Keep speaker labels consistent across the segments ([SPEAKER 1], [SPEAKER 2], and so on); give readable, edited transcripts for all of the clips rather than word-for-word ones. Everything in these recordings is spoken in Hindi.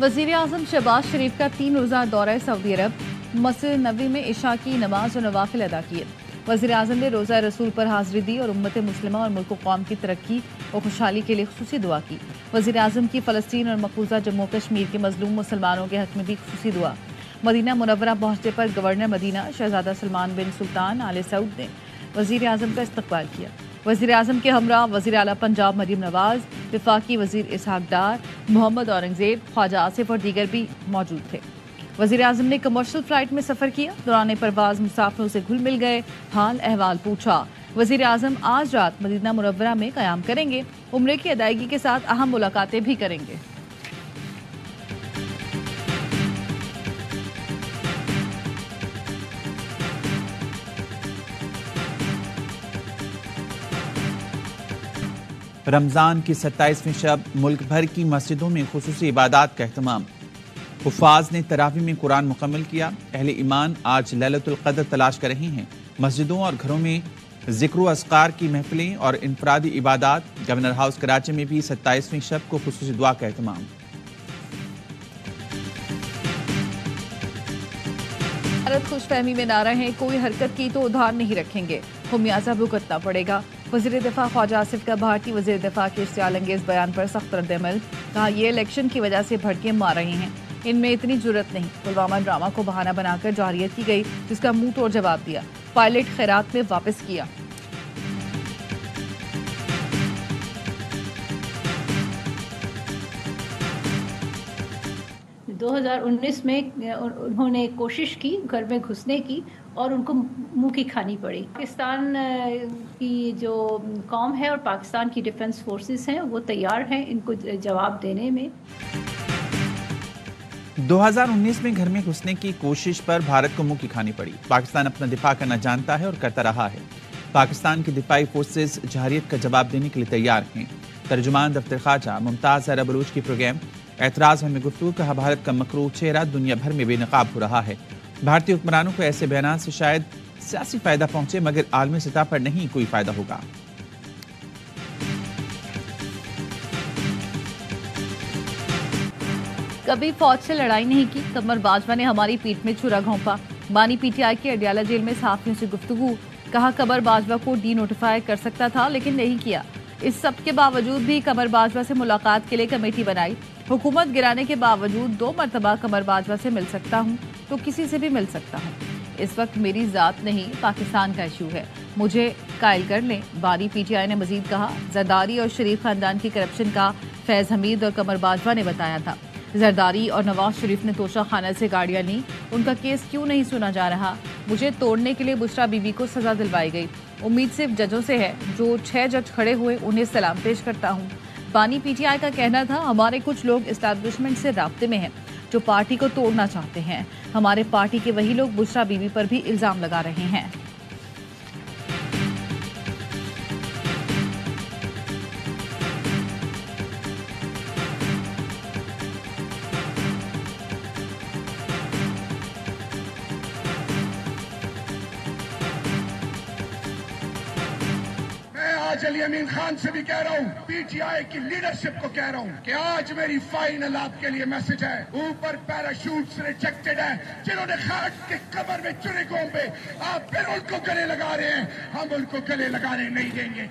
[SPEAKER 1] वज़ीर आज़म शहबाज शरीफ का 3 रोज़ा दौरा सऊदी अरब, मस्जिद नबवी में इशा की नमाज और नवाफिल अदा किए। वज़ीर आज़म ने रोज़ा रसूल पर हाज़िरी दी और उम्मत मुस्लिमा और मुल्क कौम की तरक्की और खुशहाली के लिए खुसूसी दुआ की। वज़ीर आज़म की फ़लस्तीन और मकबूजा जम्मू कश्मीर के मजलूम मुसलमानों के हक़ में भी खुसूसी दुआ। मदीना मुनव्वरा पहुँचने पर गवर्नर मदीना शहजादा सलमान बिन सुल्तान आले सऊद ने वज़ीर आज़म का इस्तकबाल किया। वज़ीर आज़म के हमरा वज़ीर आला पंजाब मरीम नवाज़, वफाकी वज़ीर इसहाक डार, मोहम्मद औरंगज़ेब, ख्वाजा आसिफ और दीगर भी मौजूद थे। वज़ीर आज़म ने कमर्शियल फ़्लाइट में सफ़र किया। दौरान परवाज़ मुसाफिरों से घुल मिल गए, हाल अहवाल पूछा। वज़ीर आज़म आज रात मदीना मुनव्वरा में क़याम करेंगे। उम्रे की अदायगी के साथ अहम मुलाकातें भी करेंगे।
[SPEAKER 2] रमज़ान की 27वीं शब मुल्क भर की मस्जिदों में खुसूसी इबादत का अहतमाम। हुफ़ाज़ ने तरावी में कुरान मुकम्मल किया। अहले ईमान आज लैलतुल क़द्र तलाश कर रहे हैं। मस्जिदों और घरों में ज़िक्र अस्कार की महफिलें और इनफरादी इबादत। गवर्नर हाउस कराची में भी 27वीं शब को खुसूसी दुआ का अहतमाम।
[SPEAKER 1] भारत खुशफहमी में ना रहें, कोई हरकत की तो उधार नहीं रखेंगे, खुमियाजा भुगतना पड़ेगा। वज़ीर दिफा ख्वाजा आसिफ का भारतीय वज़ीर दिफा के इश्तियाल अंगेज़ बयान पर सख्त रद्द-ए-अमल। कहा, ये इलेक्शन की वजह से भड़के मार रहे हैं, इनमें इतनी जुर्रत नहीं। पुलवामा ड्रामा को बहाना बनाकर जारियत की गई, जिसका मुंह तोड़ जवाब दिया। पायलट खैरात में वापस किया।
[SPEAKER 3] दो 2019 में उन्होंने कोशिश की घर में घुसने की और उनको मुंह की खानी पड़ी। पाकिस्तान की जो कौम है और पाकिस्तान की डिफेंस फोर्सेस हैं वो तैयार हैं इनको जवाब देने में।
[SPEAKER 2] 2019 में घर में घुसने की कोशिश पर भारत को मुंह की खानी पड़ी। पाकिस्तान अपना दिफा करना जानता है और करता रहा है। पाकिस्तान की दिफाई फोर्सेस जहारियत का जवाब देने के लिए तैयार हैं। तर्जुमान दफ्तर खाजा मुमताज़ ज़हरा बलूच की प्रोग्राम एतराज़ में गुफ्तगू। कहा, भारत का मकरूह चेहरा दुनिया भर में बेनकाब हो रहा है। भारतीय हुक्मरानों को ऐसे बयान से शायद सियासी फायदा पहुंचे, मगर आलमी सतह पर नहीं कोई फायदा होगा।
[SPEAKER 1] कभी फौज से लड़ाई नहीं की, कमर बाजवा ने हमारी पीठ में छुरा घोंपा। बानी पीटीआई के अडियाला जेल में सहाफियों से गुफ्तगू। कहा, कमर बाजवा को डी नोटिफाई कर सकता था लेकिन नहीं किया। इस सब के बावजूद भी कमर बाजवा से मुलाकात के लिए कमेटी बनाई। हुकूमत गिराने के बावजूद 2 मरतबा कमर बाजवा से मिल सकता हूँ तो किसी से भी मिल सकता हूँ। इस वक्त मेरी जात नहीं, पाकिस्तान का इशू है, मुझे कायल कर लें। बानी पीटीआई ने मजीद कहा, जरदारी और शरीफ खानदान की करप्शन का फैज़ हमीद और कमर बाजवा ने बताया था। जरदारी और नवाज शरीफ ने तोशा खाना से गाड़ियाँ ली, उनका केस क्यों नहीं सुना जा रहा? मुझे तोड़ने के लिए बुशरा बीबी को सजा दिलवाई गई। उम्मीद सिर्फ जजों से है, जो 6 जज खड़े हुए उन्हें सलाम पेश करता हूँ। बानी पीटीआई का कहना था, हमारे कुछ लोग एस्टैब्लिशमेंट से राब्ते में हैं जो पार्टी को तोड़ना चाहते हैं। हमारे पार्टी के वही लोग बुशरा बीबी पर भी इल्जाम लगा रहे हैं।
[SPEAKER 4] आज अली अमीन खान से भी कह रहा हूँ, पीटीआई की लीडरशिप को कह रहा हूँ कि आज मेरी फाइनल आपके लिए मैसेज है। ऊपर पैराशूट्स रिजेक्टेड है, जिन्होंने खाट के कमर में चुने घोंपे, आप फिर उनको गले लगा रहे हैं। हम उनको गले लगाने नहीं देंगे।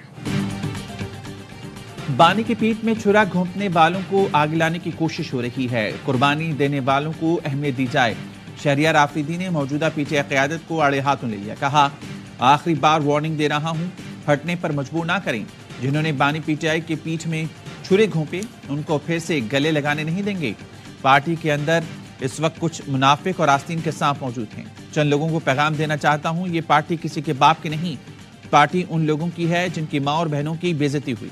[SPEAKER 2] बानी की पीठ में छुरा घोंपने वालों को आगे लाने की कोशिश हो रही है। कुर्बानी देने वालों को अहमियत दी जाए। शहरियार आफरीदी ने मौजूदा पीटीआई क़यादत को आड़े हाथों ले लिया। कहा, आखिरी बार वार्निंग दे रहा हूँ, हटने पर मजबूर ना करें। जिन्होंने बानी पीटीआई के पीठ में छुरे घोंपे, उनको फिर से गले लगाने नहीं देंगे। पार्टी के अंदर इस वक्त कुछ मुनाफिक और आस्तीन के सांप मौजूद हैं। चंद लोगों को पैगाम देना चाहता हूं, ये पार्टी किसी के बाप की नहीं, पार्टी उन लोगों की है जिनकी मां और बहनों की बेइज्जती हुई।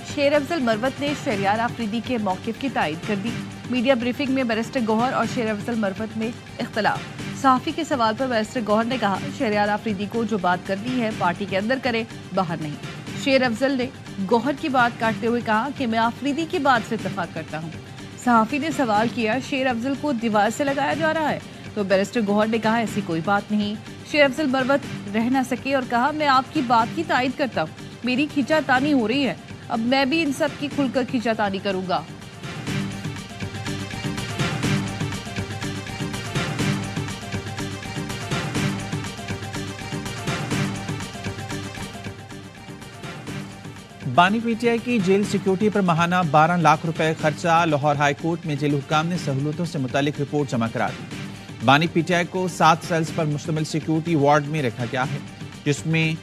[SPEAKER 1] शेर अफजल मरवत ने शहरियार आफरीदी के मौक़िफ़ की तायद कर दी। मीडिया ब्रीफिंग में बैरिस्टर गौहर और शेर अफजल मरवत में इख्तलाफ। सहाफ़ी के सवाल पर बैरिस्टर गौहर ने कहा, शहरियार आफरीदी को जो बात करनी है पार्टी के अंदर करे, बाहर नहीं। शेर अफजल ने गौहर की बात काटते हुए कहा कि मैं आफरीदी की बात से इत्तफाक करता हूँ। सहाफ़ी ने सवाल किया, शेर अफजल को दीवार से लगाया जा रहा है, तो बैरिस्टर गौहर ने कहा, ऐसी कोई बात नहीं। शेर अफजल मरवत रह न सके और कहा, मैं आपकी बात की तायद करता हूँ, मेरी खींचातानी हो रही है, अब मैं भी इन सब की खुलकर खींचातानी करूंगा।
[SPEAKER 2] बानी पीटीआई की जेल सिक्योरिटी पर माहाना 12 लाख रुपए खर्चा। लाहौर हाई कोर्ट में जेल हुक्काम ने सहूलतों से मुतालिक रिपोर्ट जमा करा दी। बानी पीटीआई को 7 सेल्स पर मुश्तमिल सिक्योरिटी वार्ड में रखा गया है, जिसमें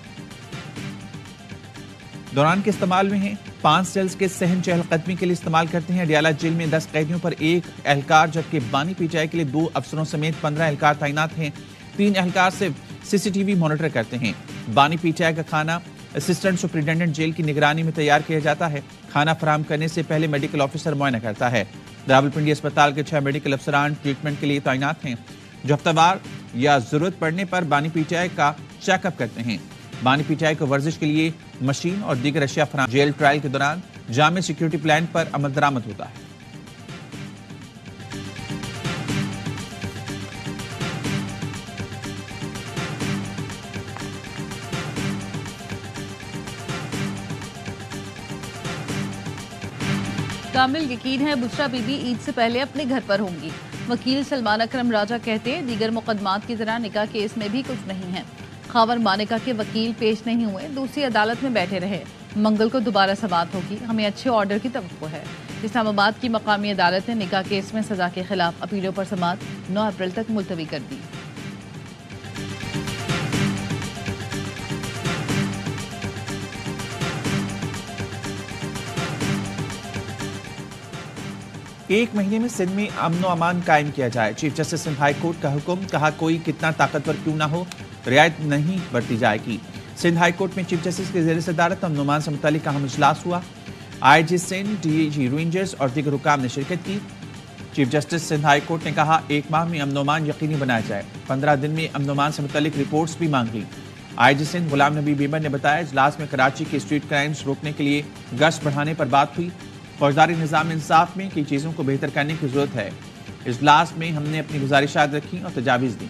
[SPEAKER 2] दौरान के इस्तेमाल में है। 5 सेल्स के सहन चहलकदमी के लिए इस्तेमाल करते हैं। अडियाला जेल में 10 कैदियों पर 1 एहलकार, जबकि बानी पीटीआई के लिए 2 अफसरों समेत 15 एहलकार तैनात हैं। 3 एहलकार सिर्फ सीसीटीवी मॉनिटर करते हैं। बानी पीटीआई का खाना असिस्टेंट सुपरिटेंडेंट जेल की निगरानी में तैयार किया जाता है। खाना फराहम करने से पहले मेडिकल ऑफिसर मुआयना करता है। रावलपिंडी अस्पताल के 6 मेडिकल अफसरान ट्रीटमेंट के लिए तैनात हैं, जो हफ्तावार या जरूरत पड़ने पर बानी पीटीआई का चेकअप करते हैं। बानी पीटीआई को वर्जिश के लिए मशीन और दीगर अशिया फराहम। जेल ट्रायल के दौरान जामे सिक्योरिटी प्लान पर अमल दरामद होता है।
[SPEAKER 1] कामिल यकीन है बुशरा बीबी ईद से पहले अपने घर पर होंगी। वकील सलमान अकरम राजा कहते हैं, दीगर मुकदमात की तरह निकाह केस में भी कुछ नहीं है। खावर मानिका के वकील पेश नहीं हुए, दूसरी अदालत में बैठे रहे। मंगल को दोबारा समाअत होगी, हमें अच्छे ऑर्डर की तवक्को है। इस्लामाबाद की मकामी अदालत ने निकाह केस में सजा के खिलाफ अपीलों पर समाअत 9 अप्रैल तक मुलतवी कर दी।
[SPEAKER 2] एक महीने में सिंध में अमन अमान कायम किया जाए। Chief justice Sindh high court का हुक्म, कहा कोई कितना ताकतवर क्यों ना हो, रियायत नहीं बरती जाएगी। सिंध हाई कोर्ट में चीफ जस्टिस के ज़ेर सदारत अमन अमान से मुतालिक अहम इजलास हुआ। आईजी सिंध, डीजी रेंजर्स और दीगर हुकाम ने शिरकत की। Chief justice Sindh high court ने कहा, 1 माह में अमन अमान यकीनी बनाया जाए। 15 दिन में अमन अमान से मुतालिक रिपोर्ट्स भी मांग ली। आईजी सिंध गुलाम नबी बीमर ने बताया, इजलास में कराची के स्ट्रीट क्राइम्स रोकने के लिए गश्त बढ़ाने पर बात हुई। फौजदारी निज़ाम इंसाफ में कई चीज़ों को बेहतर करने की जरूरत है। इजलास में हमने अपनी गुजारिशात रखी और तजावीज़ दी।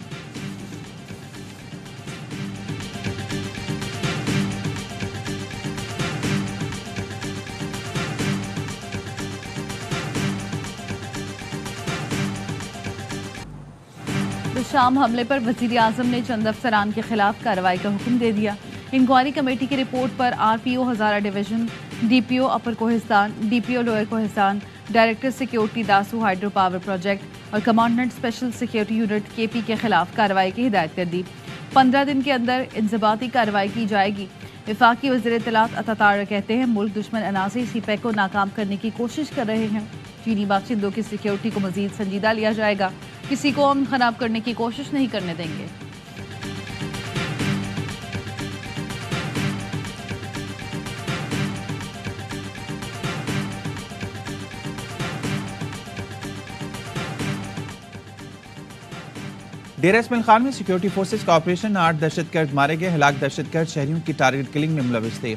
[SPEAKER 1] शाम हमले पर वजीर आजम ने चंद अफसरान के खिलाफ कार्रवाई का हुक्म दे दिया। इंक्वायरी कमेटी की रिपोर्ट पर RPO Hazara division, DPO upper Kohistan, DPO lower Kohistan, director security Dasu hydro power project और commandant special security unit KP के खिलाफ कार्रवाई की हिदायत कर दी। 15 दिन के अंदर इंजबाती कार्रवाई की जाएगी। वफाकी वज़ीर इत्तलात अतातार कहते हैं, मुल्क दुश्मन अनासर सीपैक को नाकाम करने की कोशिश कर रहे हैं। चीनी बाशिंदों की सिक्योरिटी को मजीद संजीदा लिया जाएगा। किसी को अमन खराब करने की कोशिश नहीं करने देंगे।
[SPEAKER 2] डेरा इस्माइल खान में सिक्योरिटी फोर्सेस का ऑपरेशन, 8 दहशतगर्द मारे गए। हलाक दहशतगर्द शहरियों की टारगेट किलिंग में मुलविस थे।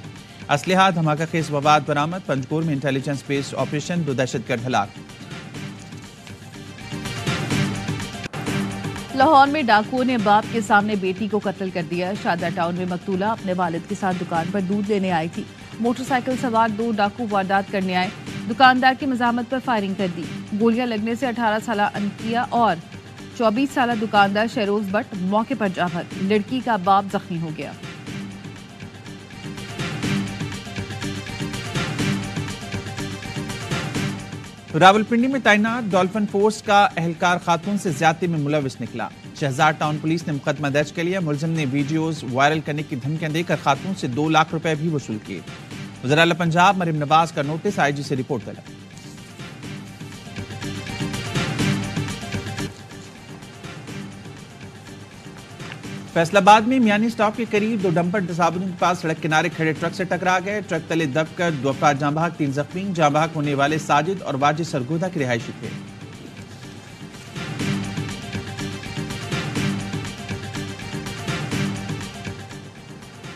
[SPEAKER 2] असलहा धमाका खेज मवाद बरामद। पंजकोर में इंटेलिजेंस बेस्ड ऑपरेशन, 2 दहशतगर्द हलाक।
[SPEAKER 1] लाहौर में डाकुओं ने बाप के सामने बेटी को कत्ल कर दिया। शादा टाउन में मकतूला अपने वालिद के साथ दुकान पर दूध लेने आई थी। मोटरसाइकिल सवार 2 डाकू वारदात करने आए, दुकानदार की मजामत पर फायरिंग कर दी। गोलियां लगने से 18 साल अनकिया और 24 साल दुकानदार शहरोज भट्ट मौके पर जा भर। लड़की का बाप जख्मी हो गया।
[SPEAKER 2] रावलपिंडी में तैनात डॉल्फिन फोर्स का एहलकार खातून से ज्यादती में मुलविस निकला। शहजाद टाउन पुलिस ने मुकदमा दर्ज कर लिया। मुलजिम ने वीडियोस वायरल करने की धमकियां देकर खातून से 2 लाख रुपए भी वसूल किए। वज़ीर आला पंजाब मरीम नवाज का नोटिस, आईजी से रिपोर्ट तलब। फैसलाबाद में मियानी स्टॉप के करीब 2 डंपर तसाबुन के पास सड़क किनारे खड़े ट्रक से टकरा गए। ट्रक तले दबकर 2 अफराद जाँ बहक, 3 जख्मी। जाँ बहक होने वाले साजिद और वाजिद सरगोदा के रिहायशी थे।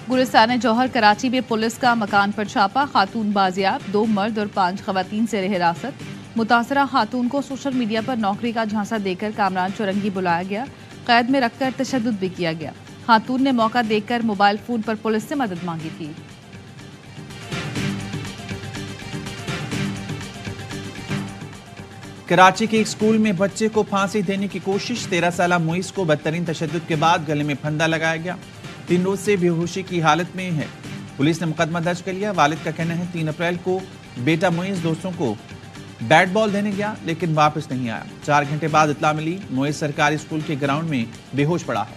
[SPEAKER 1] गुलिस्तान जौहर कराची में पुलिस का मकान पर छापा, खातून बाजियाब, 2 मर्द और 5 खवातीन से रहे हिरासत। मुतासरा खातून को सोशल मीडिया पर नौकरी का झांसा देकर कामरान चौरंगी बुलाया गया, कैद में रखकर तशद्दुद भी किया गया। खातून ने मौका देखकर मोबाइल फोन पर पुलिस से मदद मांगी थी।
[SPEAKER 2] कराची के एक स्कूल में बच्चे को फांसी देने की कोशिश। 13 साला मुइस को बदतरीन तशद्दुद के बाद गले में फंदा लगाया गया। 3 रोज से बेहोशी की हालत में है। पुलिस ने मुकदमा दर्ज कर लिया। वालिद का कहना है 3 अप्रैल को बेटा मुइस दोस्तों को बैट बॉल देने गया लेकिन वापस नहीं आया। 4 घंटे बाद इत्तला मिली मुइस सरकारी स्कूल के ग्राउंड में बेहोश पड़ा है।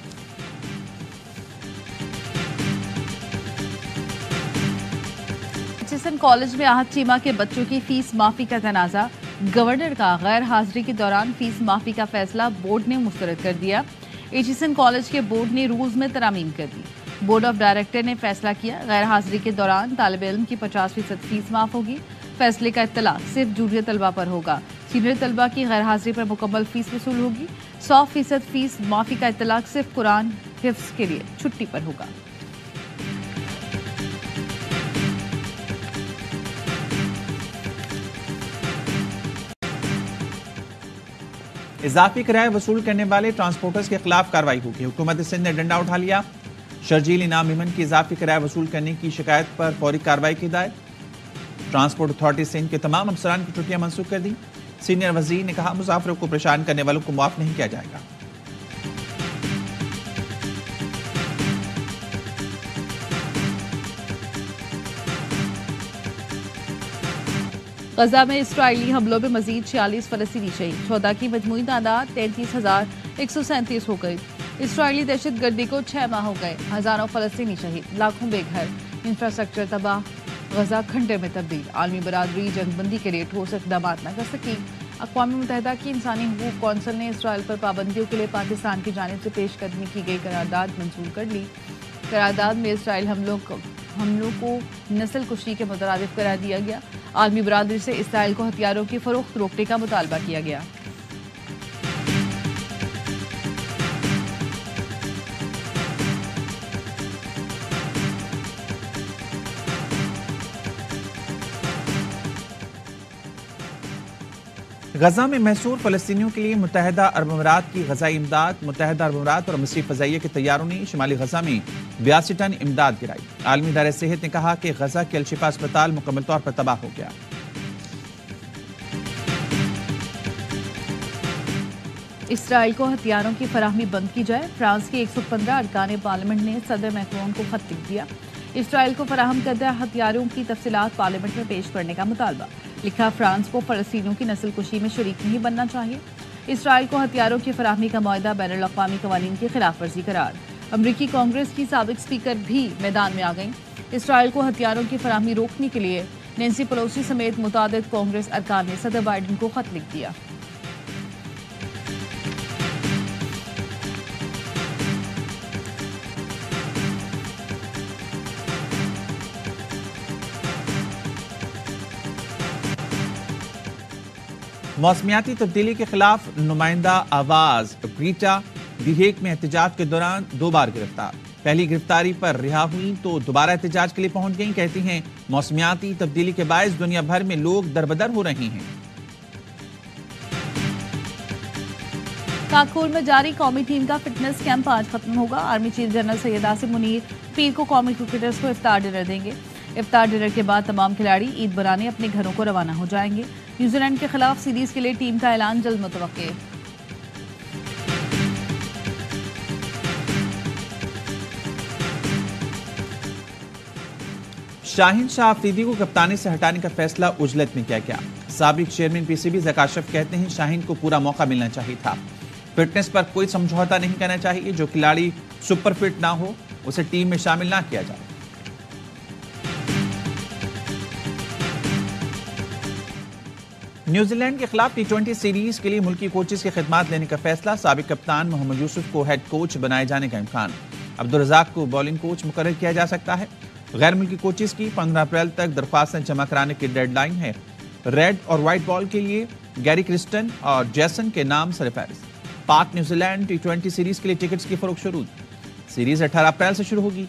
[SPEAKER 1] एचिसन कॉलेज में आहत चीमा के बच्चों की फीस माफी का तनाजा। गवर्नर का गैर हाजिरी के दौरान फीस माफी का फैसला बोर्ड ने मुस्तरद कर दिया। एचिसन कॉलेज के बोर्ड ने रूल्स में तरामीम कर दी। बोर्ड ऑफ डायरेक्टर ने फैसला किया गैर हाजिरी के दौरान तालिब इल्म की 50% फीस माफ होगी। फैसले का इत्तला सिर्फ जूनियर तलबा पर होगा। सीनियर तलबा की गैर हाजिरी पर मुकम्मल फीस वसूल होगी। 100% फीस माफी का इत्तला सिर्फ कुरान हिफ्ज के लिए छुट्टी पर होगा।
[SPEAKER 2] इजाफी किराया वसूल करने वाले ट्रांसपोर्टर्स के खिलाफ कार्रवाई होगी। हुकूमत सिंध ने डंडा उठा लिया। शर्जील इनाम इमन की इजाफी किराया वसूल करने की शिकायत पर फौरी कार्रवाई की हिदायत। ट्रांसपोर्ट अथॉरिटी सिंध के तमाम अफसरान की छुट्टियां मनसूख कर दी। सीनियर वजीर ने कहा मुसाफिरों को परेशान करने वालों को माफ नहीं किया जाएगा।
[SPEAKER 1] गजा में इसराइली हमलों में मजीद 46 फलस्तीनी शहीद। 14 की मजमूई तादाद 33,137 हो गई। इसराइली दहशत गर्दी को 6 माह हो गए। हजारों फलस्तीनी शहीद, लाखों बेघर, इंफ्रास्ट्रक्चर तबाह, गजा खंडर में तब्दील। आलमी बरादरी जंगबंदी के लिए ठोस इक़दाम न कर सकी। अक़वाम मुत्तहिदा की इंसानी हकूक़ कौंसिल ने इसराइल पर पाबंदियों के लिए पाकिस्तान की जानिब से पेशकदमी की गई करारदाद मंजूर कर ली। करारदाद में इसराइल हमलों को नस्ल कुशी के मुतरादिफ करार दिया गया। आलमी बरादरी से इसराइल को हथियारों की फरोख्त रोकने का मुतालबा किया गया।
[SPEAKER 2] गजा में महसूर फलस्तीनियों के लिए मुत्तहिदा अरब अमीरात की गजाई इमदाद। मुत्तहिदा अरब अमीरात और मिस्री फ़ज़ाइया के तैयारों ने शिमाली गजा में 82 टन इमदाद गिराई। आलमी इदारे सेहत ने कहा कि गजा के अल-शिफा अस्पताल मुकम्मल तौर पर तबाह हो गया।
[SPEAKER 1] इसराइल को हथियारों की फराहमी बंद की जाए। फ्रांस के 115 अरकान पार्लियामेंट ने सदर मैक्रोन को खत लिख दिया। इसराइल को फराहम करदा हथियारों की तफसीलात पार्लियामेंट में पेश करने का मुतालबा। लिखा फ्रांस को फलस्तीनियों की नस्ल कुशी में शरीक नहीं बनना चाहिए। इसराइल को हथियारों की फराहमी का मुआहदा बैनुल अक़वामी क़वानीन की खिलाफ वर्जी करार। अमरीकी कांग्रेस की साबिक स्पीकर भी मैदान में आ गईं। इसराइल को हथियारों की फराहमी रोकने के लिए नैंसी पेलोसी समेत मुतादिद कांग्रेस अरकान ने सदर बाइडेन को खत लिख दिया।
[SPEAKER 2] मौसमियाती तब्दीली के खिलाफ नुमाइंदा आवाज ग्रीटा दी-हेग में एहतजाज के दौरान 2 बार गिरफ्तार। पहली गिरफ्तारी पर रिहा हुई तो दोबारा एहतजाज के लिए पहुंच गई। कहती हैं मौसमियाती तब्दीली के बायस दुनिया भर में लोग दरबदर हो रहे हैं।
[SPEAKER 1] काकोर में जारी कौमी टीम का फिटनेस कैंप आज खत्म होगा। Army chief general Syed Asim Munir पीर को कौमी क्रिकेटर्स को इफ्तार डिनर देंगे। इफ्तार डिनर के बाद तमाम खिलाड़ी ईद बनाने अपने घरों को रवाना हो जाएंगे। न्यूजीलैंड के खिलाफ सीरीज के लिए टीम का ऐलान जल्द मुतवक्के।
[SPEAKER 2] शाहीन शाह अफरीदी को कप्तानी से हटाने का फैसला उजलत में किया गया। साबिक चेयरमैन पीसीबी ज़काशफ कहते हैं शाहीन को पूरा मौका मिलना चाहिए था। फिटनेस पर कोई समझौता नहीं करना चाहिए। जो खिलाड़ी सुपर फिट ना हो उसे टीम में शामिल ना किया जाए। न्यूजीलैंड के खिलाफ T20 सीरीज के लिए मुल्की कोचेस की खिदमात लेने का फैसला। साबिक कप्तान मोहम्मद यूसुफ को हेड कोच बनाए जाने का इम्कान। अब्दुल रज़ाक को बॉलिंग कोच मुकर्रर किया जा सकता है। गैर मुल्की कोचेस की 15 अप्रैल तक दरख्वास्तें जमा कराने की डेडलाइन है। रेड और व्हाइट बॉल के लिए गैरी क्रिस्टन और जैसन के नाम सरफहरिस्त। पाक न्यूजीलैंड T20 सीरीज के लिए टिकट्स की फरोख्त शुरू। सीरीज 18 अप्रैल से शुरू होगी।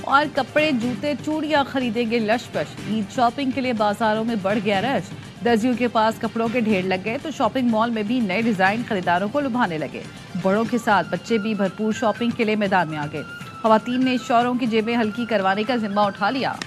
[SPEAKER 1] और कपड़े, जूते, चूड़ियां खरीदेंगे लशपश। ईद शॉपिंग के लिए बाजारों में बढ़ गया रश। दर्जियों के पास कपड़ों के ढेर लग गए तो शॉपिंग मॉल में भी नए डिजाइन खरीदारों को लुभाने लगे। बड़ों के साथ बच्चे भी भरपूर शॉपिंग के लिए मैदान में आ गए। खवातीन ने शौहरों की जेबें हल्की करवाने का जिम्मा उठा लिया।